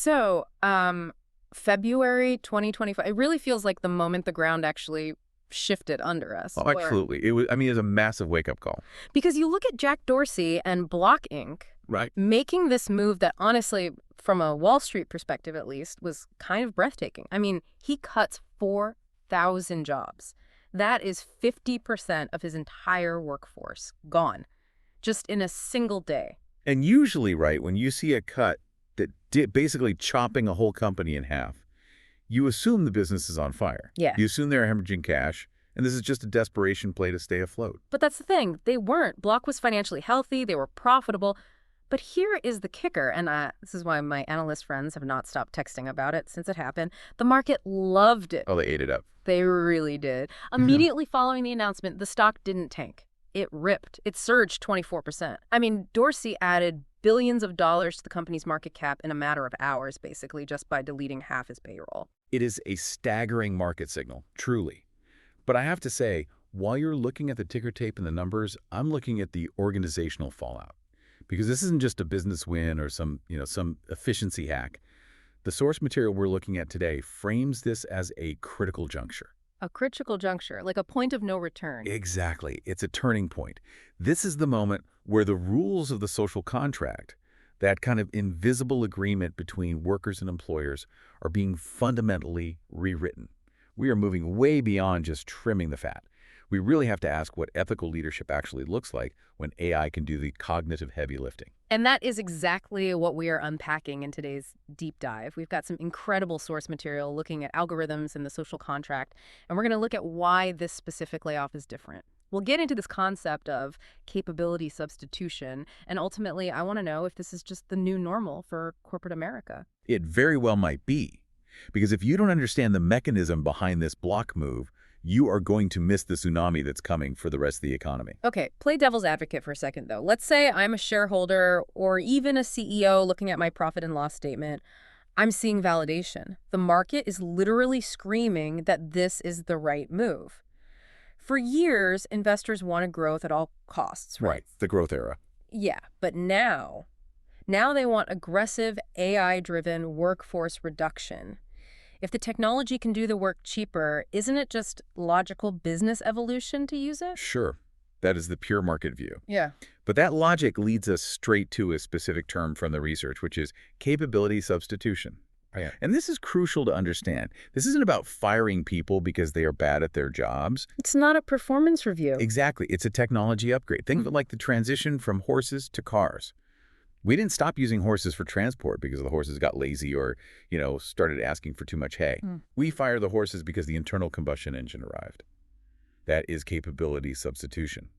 So, February 2025, it really feels like the moment the ground actually shifted under us. Oh, absolutely. It was, I mean, it's a massive wake-up call. Because you look at Jack Dorsey and Block Inc. Right. making this move that honestly, from a Wall Street perspective at least, was kind of breathtaking. I mean, he cuts 4,000 jobs. That is 50% of his entire workforce gone, just in a single day. And usually, right, when you see a cut that basically chopping a whole company in half, you assume the business is on fire. Yeah. You assume they're hemorrhaging cash, and this is just a desperation play to stay afloat. But that's the thing. They weren't. Block was financially healthy. They were profitable. But here is the kicker, and this is why my analyst friends have not stopped texting about it since it happened. The market loved it. Oh, they ate it up. They really did. Immediately following the announcement, the stock didn't tank. It ripped. It surged 24%. I mean, Dorsey added billions of dollars to the company's market cap in a matter of hours, basically, just by deleting half his payroll. It is a staggering market signal, truly. But I have to say, while you're looking at the ticker tape and the numbers, I'm looking at the organizational fallout. Because this isn't just a business win or some efficiency hack. The source material we're looking at today frames this as a critical juncture. A critical juncture, like a point of no return. Exactly. It's a turning point. This is the moment where the rules of the social contract, that kind of invisible agreement between workers and employers, are being fundamentally rewritten. We are moving way beyond just trimming the fat. We really have to ask what ethical leadership actually looks like when AI can do the cognitive heavy lifting. And that is exactly what we are unpacking in today's deep dive. We've got some incredible source material looking at algorithms and the social contract, and we're going to look at why this specific layoff is different. We'll get into this concept of capability substitution, and ultimately, I want to know if this is just the new normal for corporate America. It very well might be, because if you don't understand the mechanism behind this block move, you are going to miss the tsunami that's coming for the rest of the economy. Okay, play devil's advocate for a second, though. Let's say I'm a shareholder or even a CEO looking at my profit and loss statement. I'm seeing validation. The market is literally screaming that this is the right move. For years, investors wanted growth at all costs, right? Right, the growth era. Yeah, but now they want aggressive AI-driven workforce reduction. If the technology can do the work cheaper, isn't it just logical business evolution to use it? Sure, that is the pure market view. Yeah. But that logic leads us straight to a specific term from the research, which is capability substitution. Yeah. And this is crucial to understand. This isn't about firing people because they are bad at their jobs. It's not a performance review. Exactly. It's a technology upgrade. Think of it like the transition from horses to cars. We didn't stop using horses for transport because the horses got lazy or, started asking for too much hay. We fire the horses because the internal combustion engine arrived. That is capability substitution.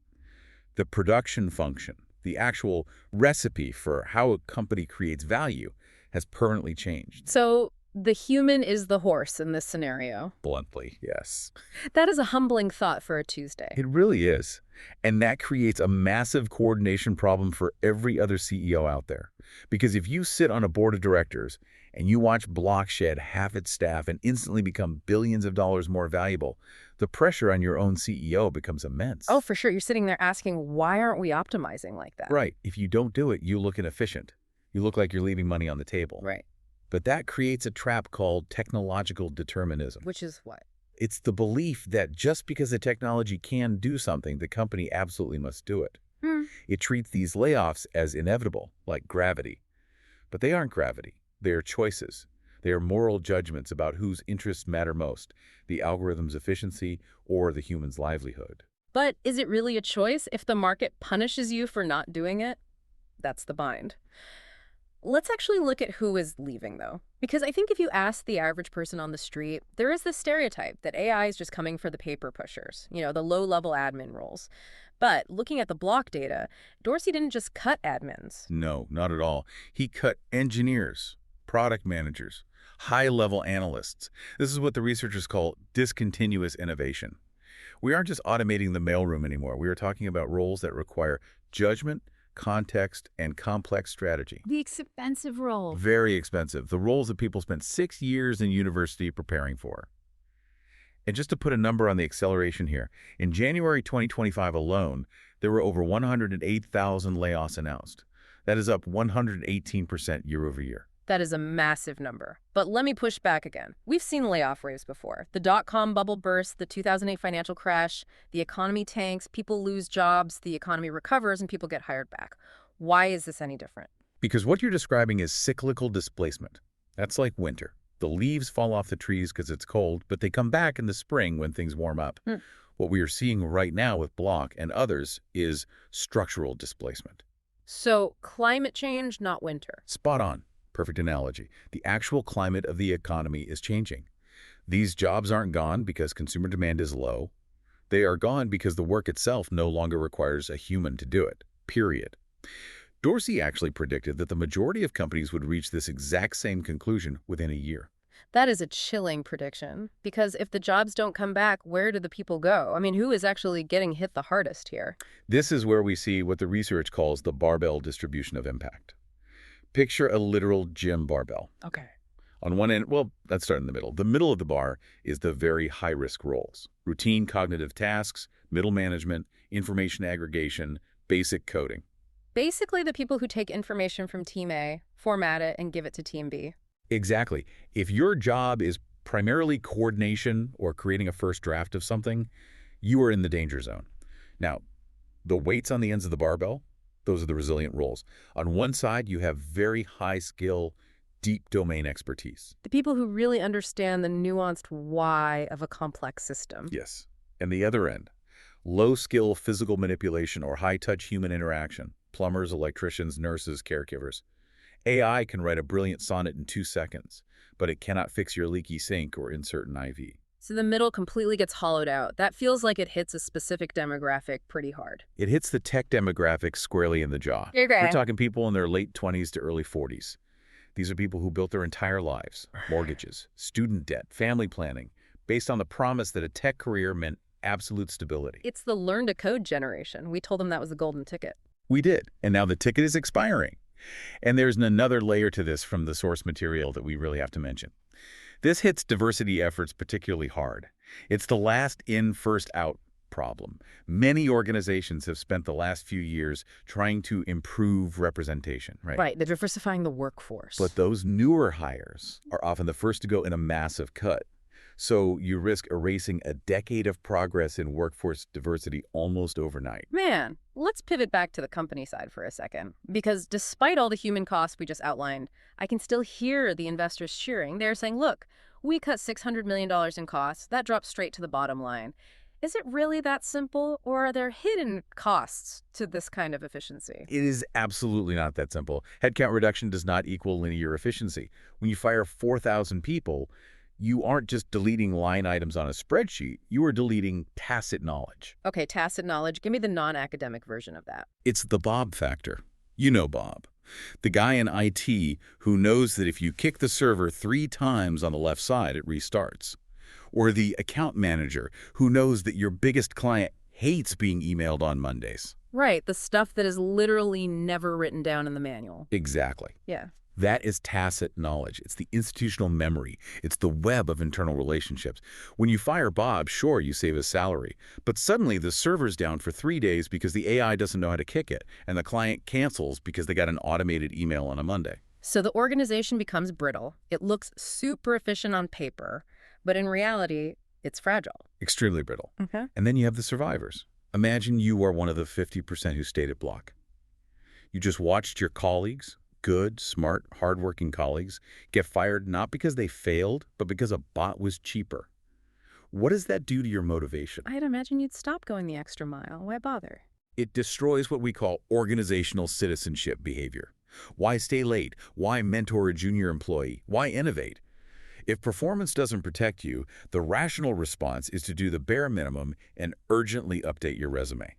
The production function, the actual recipe for how a company creates value, has permanently changed. So the human is the horse in this scenario. Bluntly, yes. That is a humbling thought for a Tuesday. It really is. And that creates a massive coordination problem for every other CEO out there. Because if you sit on a board of directors and you watch Block shed half its staff and instantly become billions of dollars more valuable, the pressure on your own CEO becomes immense. Oh, for sure. You're sitting there asking, why aren't we optimizing like that? Right. If you don't do it, you look inefficient. You look like you're leaving money on the table. Right. But that creates a trap called technological determinism. Which is what? It's the belief that just because the technology can do something, the company absolutely must do it. It treats these layoffs as inevitable, like gravity. But they aren't gravity. They are choices. They are moral judgments about whose interests matter most, the algorithm's efficiency or the human's livelihood. But is it really a choice if the market punishes you for not doing it? That's the bind. Let's actually look at who is leaving, though. Because I think if you ask the average person on the street, there is this stereotype that AI is just coming for the paper pushers, the low-level admin roles. But looking at the Block data, Dorsey didn't just cut admins. No, not at all. He cut engineers, product managers, high-level analysts. This is what the researchers call discontinuous innovation. We aren't just automating the mailroom anymore. We are talking about roles that require judgment, context, and complex strategy. The expensive role. Very expensive. The roles that people spent 6 years in university preparing for. And just to put a number on the acceleration here, in January 2025 alone, there were over 108,000 layoffs announced. That is up 118% year over year. That is a massive number. But let me push back again. We've seen layoff waves before. The dot-com bubble burst, the 2008 financial crash, the economy tanks, people lose jobs, the economy recovers, and people get hired back. Why is this any different? Because what you're describing is cyclical displacement. That's like winter. The leaves fall off the trees because it's cold, but they come back in the spring when things warm up. What we are seeing right now with Block and others is structural displacement. So climate change, not winter. Spot on. Perfect analogy. The actual climate of the economy is changing. These jobs aren't gone because consumer demand is low. They are gone because the work itself no longer requires a human to do it, period. Dorsey actually predicted that the majority of companies would reach this exact same conclusion within a year. That is a chilling prediction, because if the jobs don't come back, where do the people go? I mean, who is actually getting hit the hardest here? This is where we see what the research calls the barbell distribution of impact. Picture a literal gym barbell. Okay. On one end, well, let's start in the middle. The middle of the bar is the very high-risk roles. Routine cognitive tasks, middle management, information aggregation, basic coding. Basically, the people who take information from Team A, format it, and give it to Team B. Exactly. If your job is primarily coordination or creating a first draft of something, you are in the danger zone. Now, the weights on the ends of the barbell, those are the resilient roles. On one side, you have very high skill, deep domain expertise. The people who really understand the nuanced why of a complex system. Yes. And the other end, low skill physical manipulation or high touch human interaction. Plumbers, electricians, nurses, caregivers. AI can write a brilliant sonnet in 2 seconds, but it cannot fix your leaky sink or insert an IV. So the middle completely gets hollowed out. That feels like it hits a specific demographic pretty hard. It hits the tech demographic squarely in the jaw. We're talking people in their late 20s to early 40s. These are people who built their entire lives, mortgages, student debt, family planning, based on the promise that a tech career meant absolute stability. It's the learn to code generation. We told them that was the golden ticket. We did, and now the ticket is expiring. And there's another layer to this from the source material that we really have to mention. This hits diversity efforts particularly hard. It's the last in, first out problem. Many organizations have spent the last few years trying to improve representation, right? Right, they're diversifying the workforce. But those newer hires are often the first to go in a massive cut. So you risk erasing a decade of progress in workforce diversity almost overnight. Man, let's pivot back to the company side for a second. Because despite all the human costs we just outlined, I can still hear the investors cheering. They're saying, look, we cut $600 million in costs. That drops straight to the bottom line. Is it really that simple, or are there hidden costs to this kind of efficiency? It is absolutely not that simple. Headcount reduction does not equal linear efficiency. When you fire 4,000 people, you aren't just deleting line items on a spreadsheet. You are deleting tacit knowledge. Okay, tacit knowledge. Give me the non-academic version of that. It's the Bob factor. You know Bob. The guy in IT who knows that if you kick the server 3 times on the left side, it restarts. Or the account manager who knows that your biggest client hates being emailed on Mondays. Right, the stuff that is literally never written down in the manual. Exactly. Yeah. That is tacit knowledge. It's the institutional memory. It's the web of internal relationships. When you fire Bob, sure, you save his salary. But suddenly the server's down for 3 days because the AI doesn't know how to kick it, and the client cancels because they got an automated email on a Monday. So the organization becomes brittle. It looks super efficient on paper, but in reality, it's fragile. Extremely brittle. Okay. And then you have the survivors. Imagine you are one of the 50% who stayed at Block. You just watched your colleagues, good, smart, hardworking colleagues, get fired not because they failed, but because a bot was cheaper. What does that do to your motivation? I'd imagine you'd stop going the extra mile. Why bother? It destroys what we call organizational citizenship behavior. Why stay late? Why mentor a junior employee? Why innovate? If performance doesn't protect you, the rational response is to do the bare minimum and urgently update your resume.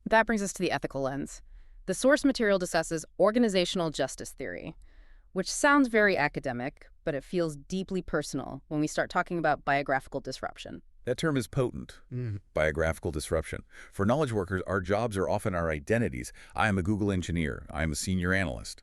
That brings us to the ethical lens. The source material discusses organizational justice theory, which sounds very academic, but it feels deeply personal when we start talking about biographical disruption. That term is potent, biographical disruption. For knowledge workers, our jobs are often our identities. I am a Google engineer. I am a senior analyst.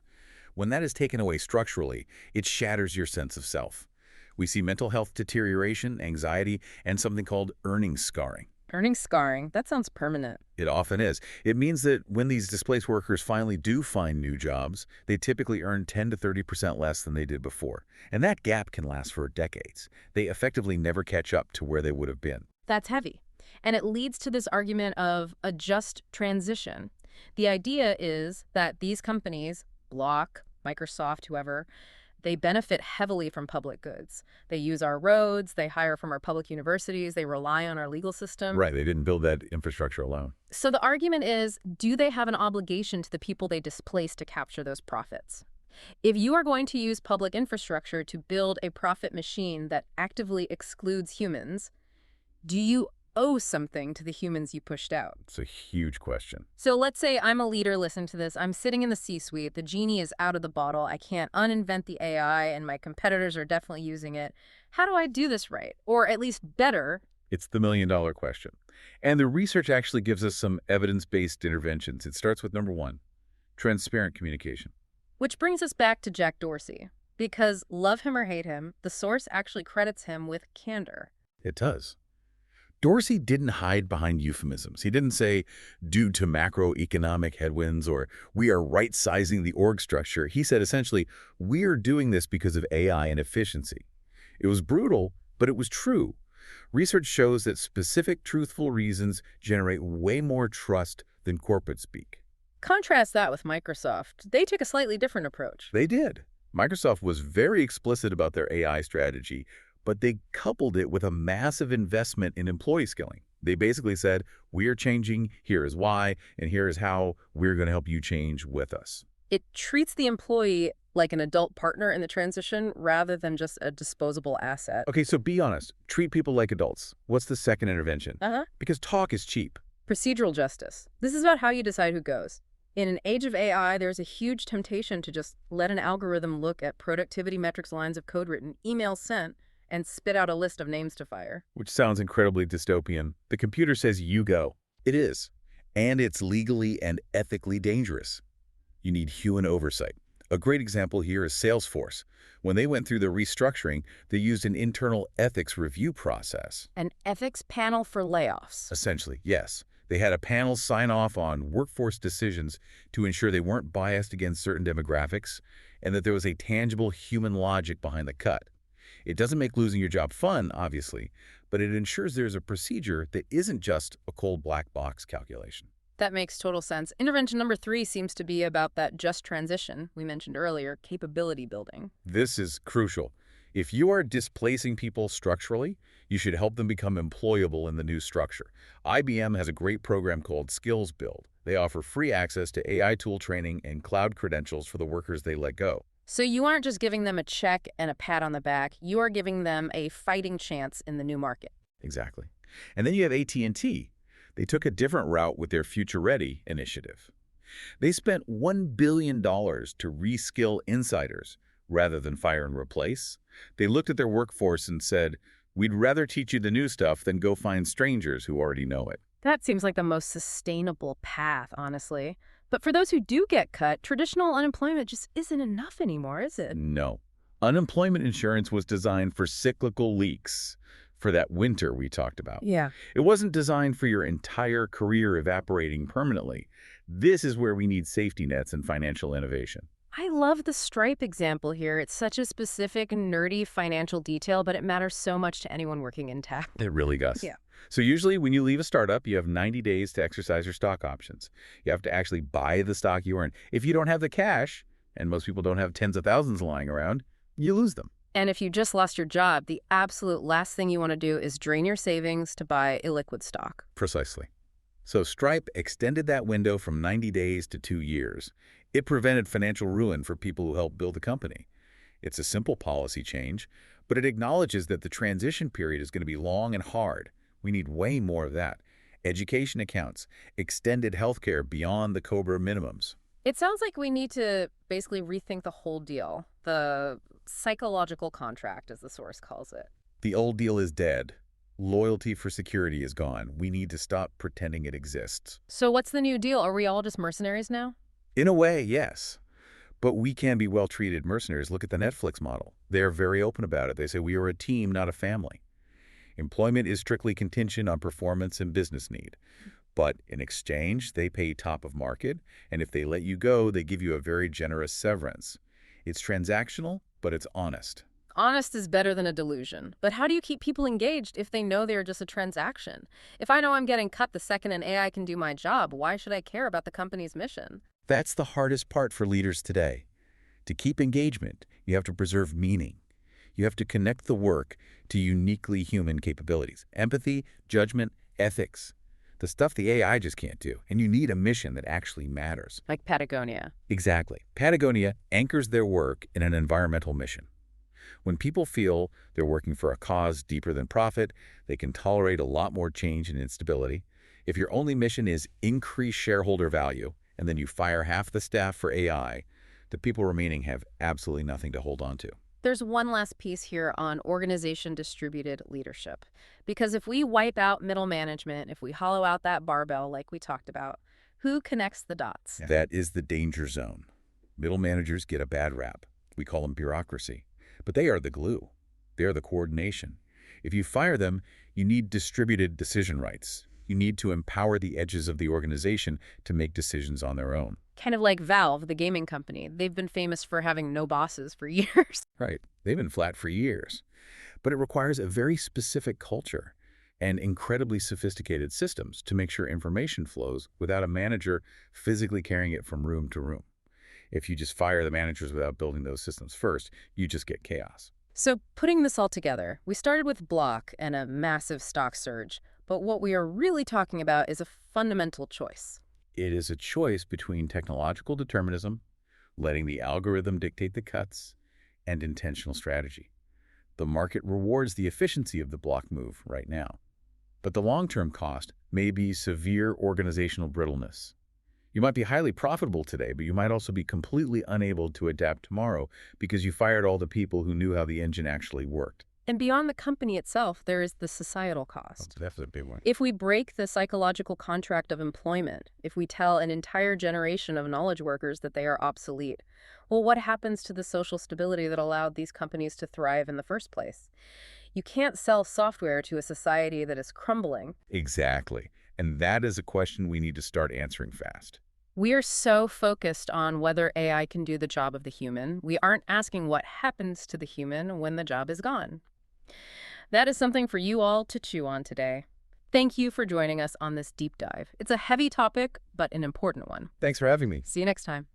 When that is taken away structurally, it shatters your sense of self. We see mental health deterioration, anxiety, and something called earnings scarring. Earning scarring. That sounds permanent. It often is. It means that when these displaced workers finally do find new jobs, they typically earn 10 to 30% less than they did before. And that gap can last for decades. They effectively never catch up to where they would have been. That's heavy. And it leads to this argument of a just transition. The idea is that these companies, Block, Microsoft, whoever, they benefit heavily from public goods. They use our roads, they hire from our public universities, they rely on our legal system. Right, they didn't build that infrastructure alone. So the argument is, do they have an obligation to the people they displace to capture those profits? If you are going to use public infrastructure to build a profit machine that actively excludes humans, do you owe something to the humans you pushed out? It's a huge question. So let's say I'm a leader, listen to this. I'm sitting in the C-suite. The genie is out of the bottle. I can't uninvent the AI, and my competitors are definitely using it. How do I do this right? Or at least better? It's the million-dollar question. And the research actually gives us some evidence-based interventions. It starts with number 1, transparent communication. Which brings us back to Jack Dorsey. Because love him or hate him, the source actually credits him with candor. It does. Dorsey didn't hide behind euphemisms. He didn't say, due to macroeconomic headwinds, or we are right-sizing the org structure. He said essentially, we are doing this because of AI and efficiency. It was brutal, but it was true. Research shows that specific, truthful reasons generate way more trust than corporate speak. Contrast that with Microsoft. They took a slightly different approach. They did. Microsoft was very explicit about their AI strategy, but they coupled it with a massive investment in employee skilling. They basically said, we are changing, here is why, and here is how we're going to help you change with us. It treats the employee like an adult partner in the transition rather than just a disposable asset. Okay, so be honest. Treat people like adults. What's the second intervention? Because talk is cheap. Procedural justice. This is about how you decide who goes. In an age of AI, there's a huge temptation to just let an algorithm look at productivity metrics, lines of code written, emails sent, and spit out a list of names to fire. Which sounds incredibly dystopian. The computer says you go. It is. And it's legally and ethically dangerous. You need human oversight. A great example here is Salesforce. When they went through the restructuring, they used an internal ethics review process. An ethics panel for layoffs. Essentially, yes. They had a panel sign off on workforce decisions to ensure they weren't biased against certain demographics and that there was a tangible human logic behind the cut. It doesn't make losing your job fun, obviously, but it ensures there's a procedure that isn't just a cold black box calculation. That makes total sense. Intervention number 3 seems to be about that just transition we mentioned earlier, capability building. This is crucial. If you are displacing people structurally, you should help them become employable in the new structure. IBM has a great program called Skills Build. They offer free access to AI tool training and cloud credentials for the workers they let go. So you aren't just giving them a check and a pat on the back. You are giving them a fighting chance in the new market. Exactly. And then you have AT&T. They took a different route with their Future Ready initiative. They spent $1 billion to reskill insiders rather than fire and replace. They looked at their workforce and said, we'd rather teach you the new stuff than go find strangers who already know it. That seems like the most sustainable path, honestly. But for those who do get cut, traditional unemployment just isn't enough anymore, is it? No. Unemployment insurance was designed for cyclical leaks, for that winter we talked about. Yeah. It wasn't designed for your entire career evaporating permanently. This is where we need safety nets and financial innovation. I love the Stripe example here. It's such a specific, nerdy financial detail, but it matters so much to anyone working in tech. It really does. Yeah. So usually when you leave a startup, you have 90 days to exercise your stock options. You have to actually buy the stock you earn. If you don't have the cash, and most people don't have tens of thousands lying around, you lose them. And if you just lost your job, the absolute last thing you want to do is drain your savings to buy illiquid stock. Precisely. So Stripe extended that window from 90 days to 2 years. It prevented financial ruin for people who helped build the company. It's a simple policy change, but it acknowledges that the transition period is going to be long and hard. We need way more of that. Education accounts, extended healthcare beyond the COBRA minimums. It sounds like we need to basically rethink the whole deal, the psychological contract, as the source calls it. The old deal is dead. Loyalty for security is gone. We need to stop pretending it exists. So what's the new deal? Are we all just mercenaries now? In a way, yes. But we can be well-treated mercenaries. Look at the Netflix model. They're very open about it. They say we are a team, not a family. Employment is strictly contingent on performance and business need. But in exchange, they pay top of market, and if they let you go, they give you a very generous severance. It's transactional, but it's honest. Honest is better than a delusion. But how do you keep people engaged if they know they're just a transaction? If I know I'm getting cut the second an AI can do my job, why should I care about the company's mission? That's the hardest part for leaders today. To keep engagement, you have to preserve meaning. You have to connect the work to uniquely human capabilities, empathy, judgment, ethics. The stuff the AI just can't do, and you need a mission that actually matters. Like Patagonia. Exactly. Patagonia anchors their work in an environmental mission. When people feel they're working for a cause deeper than profit, they can tolerate a lot more change and instability. If your only mission is increase shareholder value, and then you fire half the staff for AI, the people remaining have absolutely nothing to hold on to. There's one last piece here on organization-distributed leadership. Because if we wipe out middle management, if we hollow out that barbell like we talked about, who connects the dots? That is the danger zone. Middle managers get a bad rap. We call them bureaucracy. But they are the glue. They are the coordination. If you fire them, you need distributed decision rights. You need to empower the edges of the organization to make decisions on their own. Kind of like Valve, the gaming company. They've been famous for having no bosses for years. Right. They've been flat for years. But it requires a very specific culture and incredibly sophisticated systems to make sure information flows without a manager physically carrying it from room to room. If you just fire the managers without building those systems first, you just get chaos. So putting this all together, we started with Block and a massive stock surge. But what we are really talking about is a fundamental choice. It is a choice between technological determinism, letting the algorithm dictate the cuts, and intentional strategy. The market rewards the efficiency of the Block move right now. But the long-term cost may be severe organizational brittleness. You might be highly profitable today, but you might also be completely unable to adapt tomorrow because you fired all the people who knew how the engine actually worked. And beyond the company itself, there is the societal cost. That's a big one. If we break the psychological contract of employment, if we tell an entire generation of knowledge workers that they are obsolete, well, what happens to the social stability that allowed these companies to thrive in the first place? You can't sell software to a society that is crumbling. Exactly. And that is a question we need to start answering fast. We are so focused on whether AI can do the job of the human, we aren't asking what happens to the human when the job is gone. That is something for you all to chew on today. Thank you for joining us on this deep dive. It's a heavy topic, but an important one. Thanks for having me. See you next time.